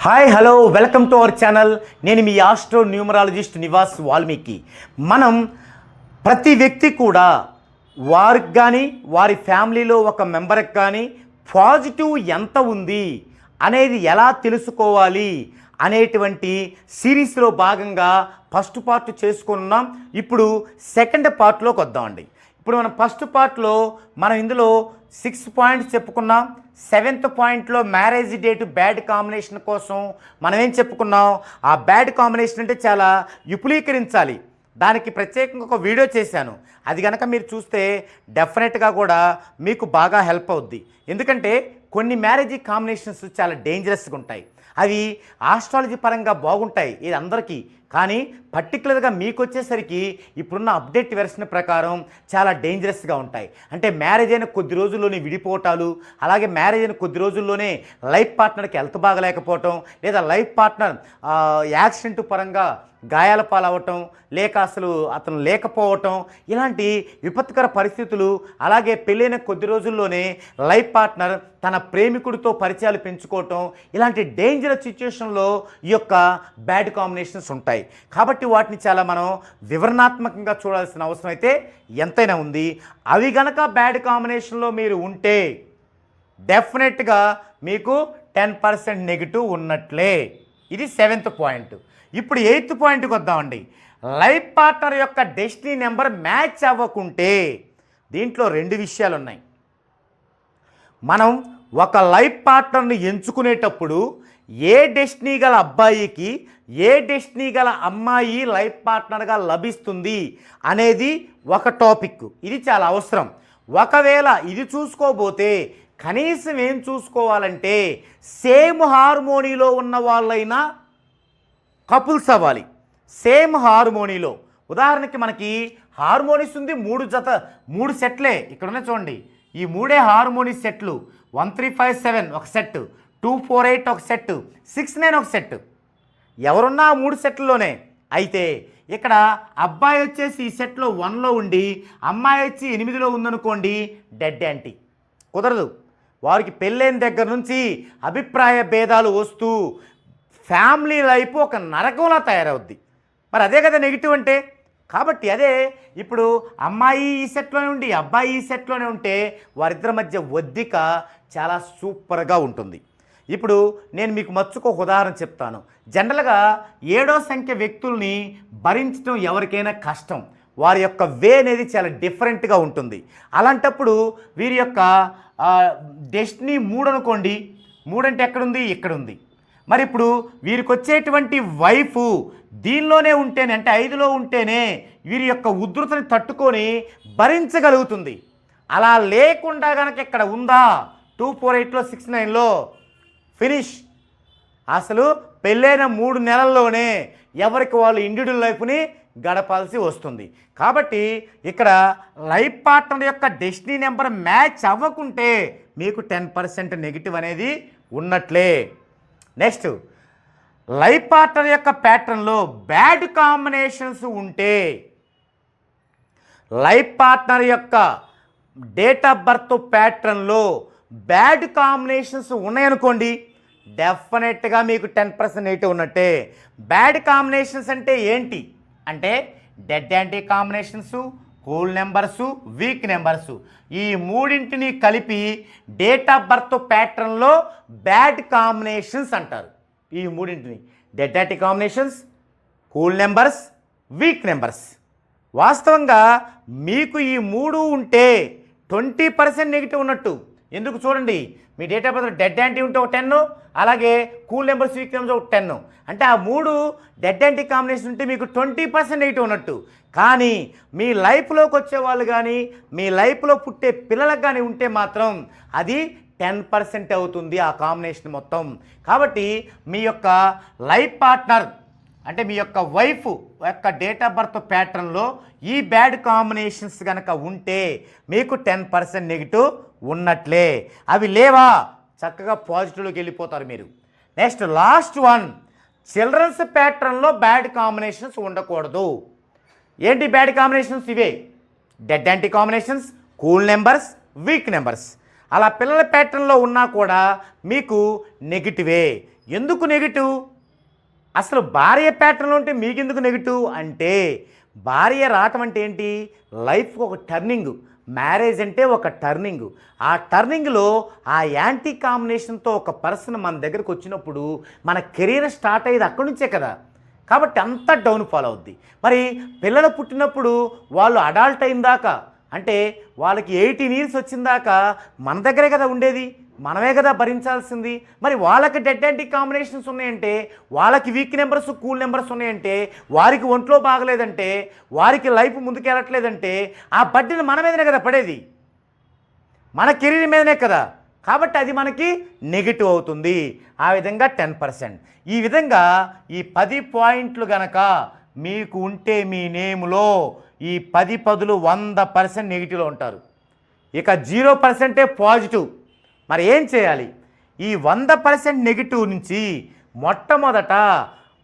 Hi hello welcome to our channel. నేను మీ astro numerologist Nivas Valmiki. మనం ప్రతి వ్యక్తి కూడా వారికి కానీ వారి ఫ్యామిలీలో ఒక మెంబర్కి కానీ పాజిటివ్ ఎంత ఉంది అనేది ఎలా తెలుసుకోవాలి అనేటువంటి సిరీస్లో భాగంగా ఫస్ట్ పార్ట్ చేసుకున్నాం. ఇప్పుడు సెకండ్ పార్ట్లోకి వద్దామండి. ఇప్పుడు మనం ఫస్ట్ పార్ట్లో మనం ఇందులో 6 పాయింట్స్ చెప్పుకున్నాం. 7th పాయింట్లో మ్యారేజ్ డేట్ బ్యాడ్ కాంబినేషన్ కోసం మనం ఏం చెప్పుకున్నాం, ఆ బ్యాడ్ కాంబినేషన్ అంటే చాలా విపులీకరించాలి. దానికి ప్రత్యేకంగా ఒక వీడియో చేశాను. అది కనుక మీరు చూస్తే డెఫినెట్గా కూడా మీకు బాగా హెల్ప్ అవుద్ది. ఎందుకంటే కొన్ని మ్యారేజ్ కాంబినేషన్స్ చాలా డేంజరస్గా ఉంటాయి. అవి ఆస్ట్రాలజీ పరంగా బాగుంటాయి ఇది అందరికీ, కానీ పర్టికులర్గా మీకు వచ్చేసరికి ఇప్పుడున్న అప్డేట్ వెర్షన్ ప్రకారం చాలా డేంజరస్గా ఉంటాయి. అంటే మ్యారేజ్ అయిన కొద్ది రోజుల్లోనే విడిపోవటాలు, అలాగే మ్యారేజ్ అయిన కొద్ది రోజుల్లోనే లైఫ్ పార్ట్నర్కి హెల్త్ బాగలేకపోవటం, లేదా లైఫ్ పార్ట్నర్ యాక్సిడెంట్ పరంగా గాయాల పాలవటం, లేక అసలు అతను లేకపోవటం, ఇలాంటి విపత్కర పరిస్థితులు. అలాగే పెళ్ళైన కొద్ది రోజుల్లోనే లైఫ్ పార్ట్నర్ తన ప్రేమికుడితో పరిచయాలు పెంచుకోవటం, ఇలాంటి డేంజరస్ సిచ్యువేషన్లో ఈ యొక్క బ్యాడ్ కాంబినేషన్స్ ఉంటాయి. కాబట్టి వాటిని చాలా మనం వివరణాత్మకంగా చూడాల్సిన అవసరం అయితే ఎంతైనా ఉంది. అవి గనక బ్యాడ్ కాంబినేషన్లో మీరు ఉంటే డెఫినెట్గా మీకు 10% నెగిటివ్ ఉన్నట్లే. ఇది 7th పాయింట్. ఇప్పుడు 8th పాయింట్కి వద్దామండి. లైఫ్ పార్ట్నర్ యొక్క డెస్టినీ నెంబర్ మ్యాచ్ అవ్వకుంటే దీంట్లో 2 విషయాలు ఉన్నాయి. మనం ఒక లైఫ్ పార్ట్నర్ని ఎంచుకునేటప్పుడు ఏ డెస్టినీ గల అబ్బాయికి ఏ డెస్టినీ గల అమ్మాయి లైఫ్ పార్ట్నర్గా లభిస్తుంది అనేది ఒక టాపిక్. ఇది చాలా అవసరం. ఒకవేళ ఇది చూసుకోబోతే కనీసం ఏం చూసుకోవాలంటే సేమ్ హార్మోనీలో ఉన్న వాళ్ళైనా కపుల్స్ అవ్వాలి. సేమ్ హార్మోనీలో. ఉదాహరణకి మనకి హార్మోనీస్ ఉంది 3 సెట్లే ఇక్కడ ఉన్నాయి చూడండి. ఈ 3 హార్మోనీ సెట్లు 1357 ఒక సెట్, 248 ఒక సెట్, 69 ఒక సెట్. ఎవరున్నా ఆ 3 సెట్లలోనే. అయితే ఇక్కడ అబ్బాయి వచ్చేసి ఈ సెట్లో 1లో ఉండి అమ్మాయి వచ్చి 8లో ఉందనుకోండి, డెడ్ యాంటీ. కుదరదు. వారికి పెళ్ళైన దగ్గర నుంచి అభిప్రాయ భేదాలు వస్తూ ఫ్యామిలీ లైఫ్ ఒక నరకంలా తయారవుద్ది. మరి అదే కదా నెగిటివ్ అంటే. కాబట్టి అదే ఇప్పుడు అమ్మాయి ఈ సెట్లోనే ఉండి అబ్బాయి ఈ సెట్లోనే ఉంటే వారిద్దరి మధ్య ఒద్దిక చాలా సూపర్గా ఉంటుంది. ఇప్పుడు నేను మీకు మచ్చుకో ఉదాహరణ చెప్తాను. జనరల్గా 7వ సంఖ్య వ్యక్తుల్ని భరించడం ఎవరికైనా కష్టం. వారి యొక్క వే అనేది చాలా డిఫరెంట్గా ఉంటుంది. అలాంటప్పుడు వీరి యొక్క డెస్టినీ 3 అనుకోండి. 3 అంటే ఎక్కడుంది? ఇక్కడుంది. మరి ఇప్పుడు వీరికి వచ్చేటువంటి వైఫ్ దీనిలోనే ఉంటేనే, అంటే 5లో ఉంటేనే వీరి యొక్క ఉధృతిని తట్టుకొని భరించగలుగుతుంది. అలా లేకుండా కనుక ఇక్కడ ఉందా 248లో 69లో ఫినిష్. అసలు పెళ్ళైన 3 నెలల్లోనే ఎవరికి వాళ్ళు ఇండివిజువల్ లైఫ్ని గడపాల్సి వస్తుంది. కాబట్టి ఇక్కడ లైఫ్ పార్ట్నర్ యొక్క డెస్టినీ నెంబర్ మ్యాచ్ అవ్వకుంటే మీకు 10% నెగిటివ్ అనేది ఉన్నట్లే. నెక్స్ట్, లైఫ్ పార్ట్నర్ యొక్క ప్యాటర్న్లో బ్యాడ్ కాంబినేషన్స్ ఉంటే, లైఫ్ పార్ట్నర్ యొక్క డేట్ ఆఫ్ బర్త్ ప్యాటర్న్లో బ్యాడ్ కాంబినేషన్స్ ఉన్నాయనుకోండి, డెఫినెట్గా మీకు 10% నెగిటివ్ ఉన్నట్టే. బ్యాడ్ కాంబినేషన్స్ అంటే ఏంటి అంటే dead anti combinations, cool numbers, weak numbers, ఈ 3ంటిని కలిపి డేట్ ఆఫ్ బర్త్ ప్యాటర్న్లో బ్యాడ్ కాంబినేషన్స్ అంటారు. ఈ 3ంటిని dead anti combinations, cool numbers, weak numbers. వాస్తవంగా మీకు ఈ 3 ఉంటే 20% నెగిటివ్ ఉన్నట్టు. ఎందుకు చూడండి, మీ date of birth dead anti ఉంటే ఒక 10, అలాగే కూల్ నెంబర్స్, వీక్ నెంబర్స్ ఒక 10. అంటే ఆ 3 డెడ్ యాంటీ కాంబినేషన్ ఉంటే మీకు 20% నెగిటివ్ ఉన్నట్టు. కానీ మీ లైఫ్లోకి వచ్చేవాళ్ళు కానీ మీ లైఫ్లో పుట్టే పిల్లలకు కానీ ఉంటే మాత్రం అది 10% అవుతుంది ఆ కాంబినేషన్ మొత్తం. కాబట్టి మీ యొక్క లైఫ్ పార్ట్నర్ అంటే మీ యొక్క వైఫ్ యొక్క డేట్ ఆఫ్ బర్త్ ప్యాటర్న్లో ఈ బ్యాడ్ కాంబినేషన్స్ కనుక ఉంటే మీకు 10% నెగిటివ్ ఉన్నట్లే. అవి లేవా చక్కగా పాజిటివ్లోకి వెళ్ళిపోతారు మీరు. నెక్స్ట్ లాస్ట్ వన్, చిల్డ్రన్స్ ప్యాటర్న్లో బ్యాడ్ కాంబినేషన్స్ ఉండకూడదు. ఏంటి బ్యాడ్ కాంబినేషన్స్? ఇవే dead anti combinations, cool numbers, weak numbers. అలా పిల్లల ప్యాటర్న్లో ఉన్నా కూడా మీకు నెగిటివే. ఎందుకు నెగిటివ్? అసలు భార్య ప్యాటర్న్లో ఉంటే మీకెందుకు నెగిటివ్ అంటే, భార్య రావటం అంటే ఏంటి? లైఫ్కి ఒక టర్నింగ్. మ్యారేజ్ అంటే ఒక టర్నింగ్. ఆ టర్నింగ్లో ఆ యాంటీ కాంబినేషన్తో ఒక పర్సన్ మన దగ్గరకు వచ్చినప్పుడు మన కెరీర్ స్టార్ట్ అయ్యేది అక్కడి నుంచే కదా. కాబట్టి అంతా డౌన్ ఫాల్ అవుద్ది. మరి పిల్లలు పుట్టినప్పుడు వాళ్ళు అడాల్ట్ అయిన దాకా, అంటే వాళ్ళకి 18 ఇయర్స్ వచ్చిన దాకా మన దగ్గరే కదా ఉండేది, మనమే కదా భరించాల్సింది. మరి వాళ్ళకి డెడ్ యాంటీ కాంబినేషన్స్ ఉన్నాయంటే, వాళ్ళకి వీక్ నెంబర్స్ కూల్ నెంబర్స్ ఉన్నాయంటే, వారికి ఒంట్లో బాగలేదంటే, వారికి లైఫ్ ముందుకు వెళ్ళట్లేదంటే ఆ బడ్డీని మన మీదనే కదా పడేది, మన కెరీర్ మీదనే కదా. కాబట్టి అది మనకి నెగిటివ్ అవుతుంది. ఆ విధంగా 10%. ఈ విధంగా ఈ 10 పాయింట్లు గనక మీకు ఉంటే మీ నేములో ఈ 10 పదులు 100% నెగిటివ్లో ఉంటారు. ఇక 0% పాజిటివ్. మరి ఏం చేయాలి? ఈ 100% నెగిటివ్ నుంచి మొట్టమొదట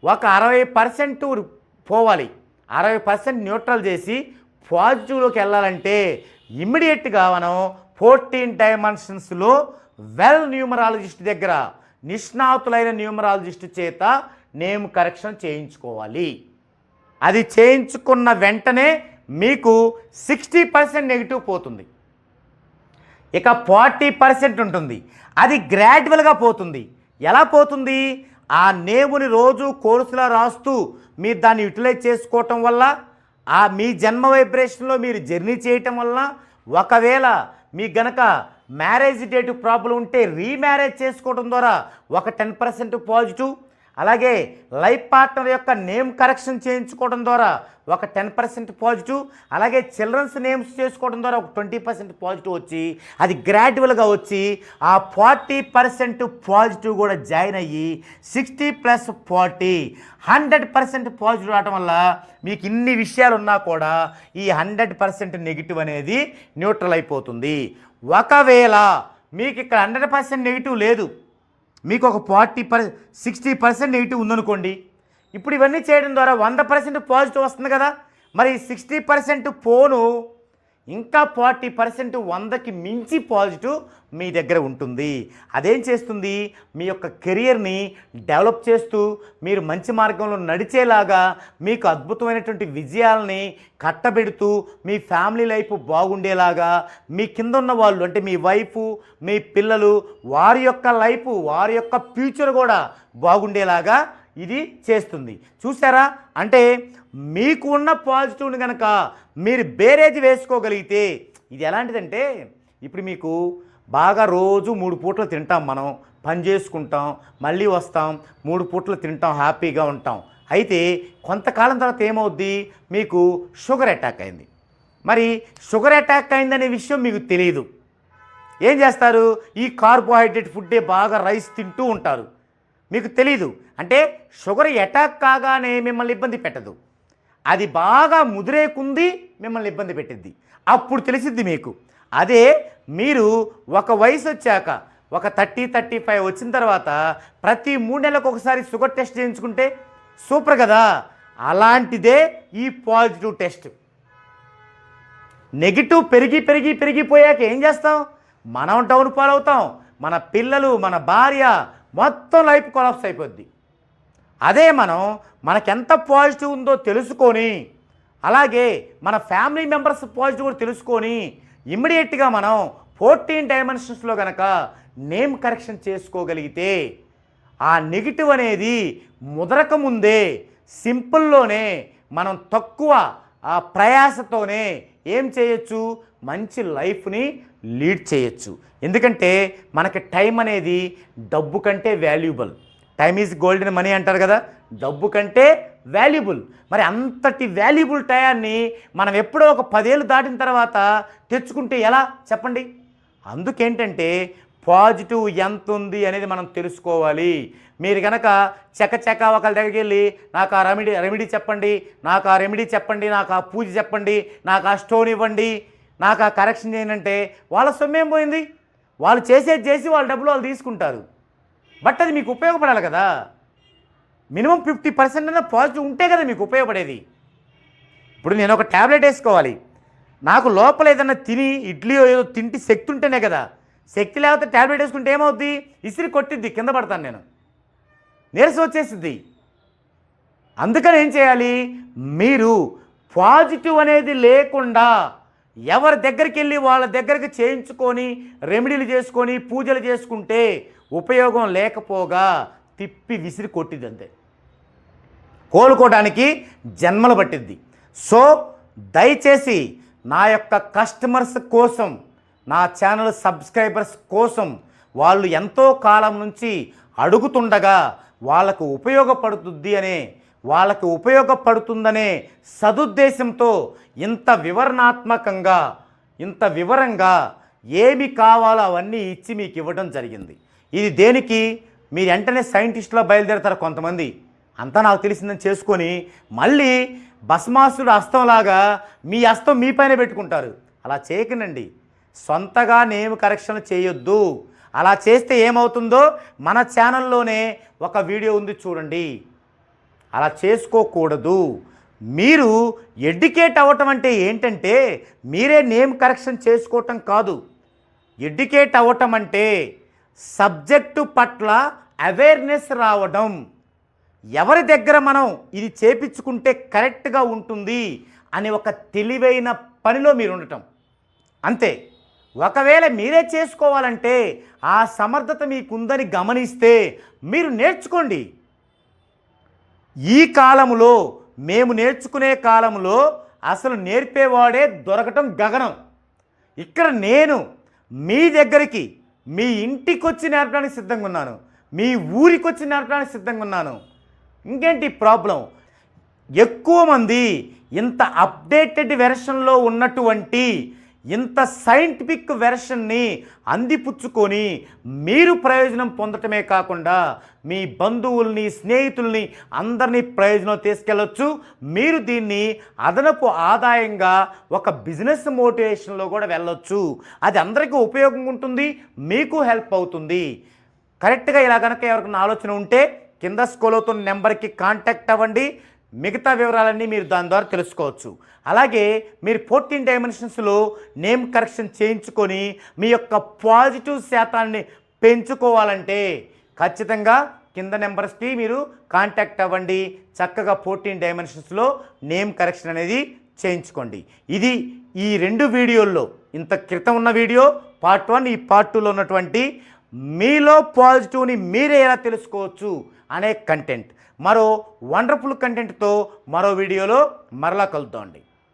ఒక 60% పోవాలి. 60% న్యూట్రల్ చేసి పాజిటివ్లోకి వెళ్ళాలంటే ఇమ్మీడియట్గా మనం 14 డైమెన్షన్స్లో న్యూమరాలజిస్ట్ దగ్గర, నిష్ణాతులైన న్యూమరాలజిస్ట్ చేత నేమ్ కరెక్షన్ చేయించుకోవాలి. అది చేయించుకున్న వెంటనే మీకు 60% నెగిటివ్ పోతుంది. ఇక 40% ఉంటుంది. అది గ్రాడ్యువల్గా పోతుంది. ఎలా పోతుంది? ఆ నేముని రోజు కోర్సులా రాస్తూ మీరు దాన్ని యూటిలైజ్ చేసుకోవటం వల్ల, ఆ మీ జన్మ వైబ్రేషన్లో మీరు జర్నీ చేయటం వల్ల, ఒకవేళ మీకు గనక మ్యారేజ్ డేట్ ప్రాబ్లం ఉంటే రీమ్యారేజ్ చేసుకోవడం ద్వారా ఒక 10% పాజిటివ్, అలాగే లైఫ్ పార్ట్నర్ యొక్క నేమ్ కరెక్షన్ చేయించుకోవడం ద్వారా ఒక 10% పాజిటివ్, అలాగే చిల్డ్రన్స్ నేమ్స్ చేసుకోవడం ద్వారా ఒక 20% పాజిటివ్ వచ్చి, అది గ్రాడ్యువల్గా వచ్చి ఆ 40% పాజిటివ్ కూడా జాయిన్ అయ్యి 60 + 40 100% పాజిటివ్ రావడం వల్ల మీకు ఇన్ని విషయాలు ఉన్నా కూడా ఈ 100% నెగిటివ్ అనేది న్యూట్రల్ అయిపోతుంది. ఒకవేళ మీకు ఇక్కడ 100% నెగిటివ్ లేదు, మీకు ఒక 60% నెగిటివ్ ఉందనుకోండి, ఇప్పుడు ఇవన్నీ చేయడం ద్వారా 100% పాజిటివ్ వస్తుంది కదా. మరి 60% పోను ఇంకా 40% 100కి మించి పాజిటివ్ మీ దగ్గర ఉంటుంది. అదేం చేస్తుంది? మీ యొక్క కెరియర్ని డెవలప్ చేస్తూ మీరు మంచి మార్గంలో నడిచేలాగా, మీకు అద్భుతమైనటువంటి విజయాలని కట్టబెడుతూ, మీ ఫ్యామిలీ లైఫ్ బాగుండేలాగా, మీ కింద ఉన్న వాళ్ళు అంటే మీ వైఫ్, మీ పిల్లలు, వారి యొక్క లైఫ్, వారి యొక్క ఫ్యూచర్ కూడా బాగుండేలాగా ఇది చేస్తుంది. చూసారా? అంటే మీకు ఉన్న పాజిటివ్ని కనుక మీరు బేరేజ్ వేసుకోగలిగితే, ఇది ఎలాంటిదంటే, ఇప్పుడు మీకు బాగా రోజు 3 పూటలు తింటాం, మనం పని చేసుకుంటాం, మళ్ళీ వస్తాం, 3 పూటలు తింటాం, హ్యాపీగా ఉంటాం. అయితే కొంతకాలం తర్వాత ఏమవుద్ది? మీకు షుగర్ అటాక్ అయింది. మరి షుగర్ అటాక్ అయిందనే విషయం మీకు తెలియదు. ఏం చేస్తారు? ఈ కార్బోహైడ్రేట్ ఫుడ్డే బాగా రైస్ తింటూ ఉంటారు. మీకు తెలీదు. అంటే షుగర్ అటాక్ కాగానే మిమ్మల్ని ఇబ్బంది పెట్టదు, అది బాగా ముదిరేకుంది మిమ్మల్ని ఇబ్బంది పెట్టిద్ది, అప్పుడు తెలిసిద్ది మీకు. అదే మీరు ఒక వయసు వచ్చాక, ఒక 30-35 వచ్చిన తర్వాత ప్రతి 3 నెలలకు ఒకసారి షుగర్ టెస్ట్ చేయించుకుంటే సూపర్ కదా. అలాంటిదే ఈ పాజిటివ్ టెస్ట్. నెగిటివ్ పెరిగిపోయాక ఏం చేస్తాం? మనం డౌన్ ఫాల్ అవుతాం, మన పిల్లలు, మన భార్య, మొత్తం లైఫ్ కొలాప్స్ అయిపోద్ది. అదే మనం మనకెంత పాజిటివ్ ఉందో తెలుసుకొని, అలాగే మన ఫ్యామిలీ మెంబర్స్ పాజిటివ్ కూడా తెలుసుకొని, ఇమ్మీడియట్గా మనం 14 డైమెన్షన్స్లో కనుక నేమ్ కరెక్షన్ చేసుకోగలిగితే, ఆ నెగిటివ్ అనేది ముదరక ముందే సింపుల్లోనే మనం తక్కువ ఆ ప్రయాసతోనే ఏం చేయొచ్చు? మంచి లైఫ్ని లీడ్ చేయొచ్చు. ఎందుకంటే మనకి టైం అనేది డబ్బు కంటే valuable. Time is golden money అంటారు కదా, డబ్బు కంటే వాల్యుబుల్. మరి అంతటి వాల్యుబుల్ టయాన్ని మనం ఎప్పుడో ఒక 10 ఏళ్ళు దాటిన తర్వాత తెచ్చుకుంటే ఎలా చెప్పండి? అందుకేంటంటే పాజిటివ్ ఎంత ఉంది అనేది మనం తెలుసుకోవాలి. మీరు కనుక చకచక ఒకళ్ళ దగ్గరికి వెళ్ళి నాకు ఆ రెమెడీ చెప్పండి, నాకు ఆ రెమెడీ చెప్పండి, నాకు ఆ పూజ చెప్పండి, నాకు ఆ స్టోన్ ఇవ్వండి, నాకు ఆ కరెక్షన్ చేయండి, వాళ్ళ సొమ్మేం పోయింది? వాళ్ళు చేసేది చేసి వాళ్ళ డబ్బులు వాళ్ళు తీసుకుంటారు. బట్ అది మీకు ఉపయోగపడాలి కదా. మినిమం 50% అయినా పాజిటివ్ ఉంటే కదా మీకు ఉపయోగపడేది. ఇప్పుడు నేను ఒక ట్యాబ్లెట్ వేసుకోవాలి, నాకు లోపల ఏదైనా తిని ఇడ్లీ ఏదో తింటే శక్తి ఉంటేనే కదా. శక్తి లేకపోతే ట్యాబ్లెట్ వేసుకుంటే ఏమవుద్ది? ఇసిరి కొట్టిద్ది, కింద పడతాను నేను. నీరసం వచ్చేసింది. అందుకని ఏం చేయాలి, మీరు పాజిటివ్ అనేది లేకుండా ఎవరి దగ్గరికి వెళ్ళి వాళ్ళ దగ్గరికి చేయించుకొని రెమెడీలు చేసుకొని పూజలు చేసుకుంటే ఉపయోగం లేకపోగా తిప్పి విసిరి కొట్టిద్ది అంతే. కోలుకోవడానికి జన్మలు పట్టిద్ది. సో దయచేసి నా యొక్క కస్టమర్స్ కోసం, నా ఛానల్ సబ్స్క్రైబర్స్ కోసం, వాళ్ళు ఎంతో కాలం నుంచి అడుగుతుండగా వాళ్ళకు ఉపయోగపడుతుందనే సదుద్దేశంతో ఇంత వివరణాత్మకంగా, ఇంత వివరంగా ఏమి కావాలో అవన్నీ ఇచ్చి మీకు ఇవ్వడం జరిగింది. ఇది దేనికి, మీరు వెంటనే సైంటిస్టులో బయలుదేరతారు కొంతమంది, అంతా నాకు తెలిసిందని చేసుకొని మళ్ళీ భస్మాసుడు హస్తంలాగా మీ హస్తం మీ పైన పెట్టుకుంటారు. అలా చేయకనండి. సొంతగా నేమ్ కరెక్షన్ చేయొద్దు. అలా చేస్తే ఏమవుతుందో మన ఛానల్లోనే ఒక వీడియో ఉంది చూడండి. అలా చేసుకోకూడదు. మీరు ఎడ్యుకేట్ అవ్వటం అంటే ఏంటంటే మీరే నేమ్ కరెక్షన్ చేసుకోవటం కాదు. ఎడ్యుకేట్ అవ్వటం అంటే సబ్జెక్టు పట్ల అవేర్నెస్ రావడం. ఎవరి దగ్గర మనం ఇది చేపించుకుంటే కరెక్ట్గా ఉంటుంది అని ఒక తెలివైన పనిలో మీరు ఉండటం అంతే. ఒకవేళ మీరే చేసుకోవాలంటే ఆ సమర్థత మీకుందని గమనిస్తే మీరు నేర్చుకోండి. ఈ కాలంలో, మేము నేర్చుకునే కాలంలో అసలు నేర్పేవాడే దొరకటం గగనం. ఇక్కడ నేను మీ దగ్గరికి, మీ ఇంటికి వచ్చి నేర్పడానికి సిద్ధంగా ఉన్నాను, మీ ఊరికి వచ్చి నేర్పడానికి సిద్ధంగా ఉన్నాను. ఇంకేంటి ప్రాబ్లం? ఎక్కువ మంది ఇంత అప్డేటెడ్ వెర్షన్లో ఉన్నటువంటి ఇంత సైంటిఫిక్ వెర్షన్ని అందిపుచ్చుకొని మీరు ప్రయోజనం పొందటమే కాకుండా మీ బంధువుల్ని, స్నేహితుల్ని అందరినీ ప్రయోజనం తీసుకెళ్ళొచ్చు. మీరు దీన్ని అదనపు ఆదాయంగా ఒక బిజినెస్ మోటివేషన్లో కూడా వెళ్ళొచ్చు. అది అందరికీ ఉపయోగంగా ఉంటుంది, మీకు హెల్ప్ అవుతుంది. కరెక్ట్గా ఇలా కనుక ఎవరికైనా ఆలోచన ఉంటే కింద స్క్రోల్ అవుతున్న నెంబర్కి కాంటాక్ట్ అవ్వండి. మిగతా వివరాలన్నీ మీరు దాని ద్వారా తెలుసుకోవచ్చు. అలాగే మీరు 14 డైమెన్షన్స్లో నేమ్ కరెక్షన్ చేయించుకొని మీ యొక్క పాజిటివ్ శాతాన్ని పెంచుకోవాలంటే ఖచ్చితంగా కింద నెంబర్స్కి మీరు కాంటాక్ట్ అవ్వండి. చక్కగా 14 డైమెన్షన్స్లో నేమ్ కరెక్షన్ అనేది చేయించుకోండి. ఇది ఈ 2 వీడియోల్లో, ఇంత క్రితం ఉన్న వీడియో పార్ట్ 1, ఈ పార్ట్ 2లో ఉన్నటువంటి మీలో పాజిటివ్ని మీరే ఎలా తెలుసుకోవచ్చు అనే కంటెంట్. మరో వండర్ఫుల్ కంటెంట్తో మరో వీడియోలో మరలా కలుద్దామండి.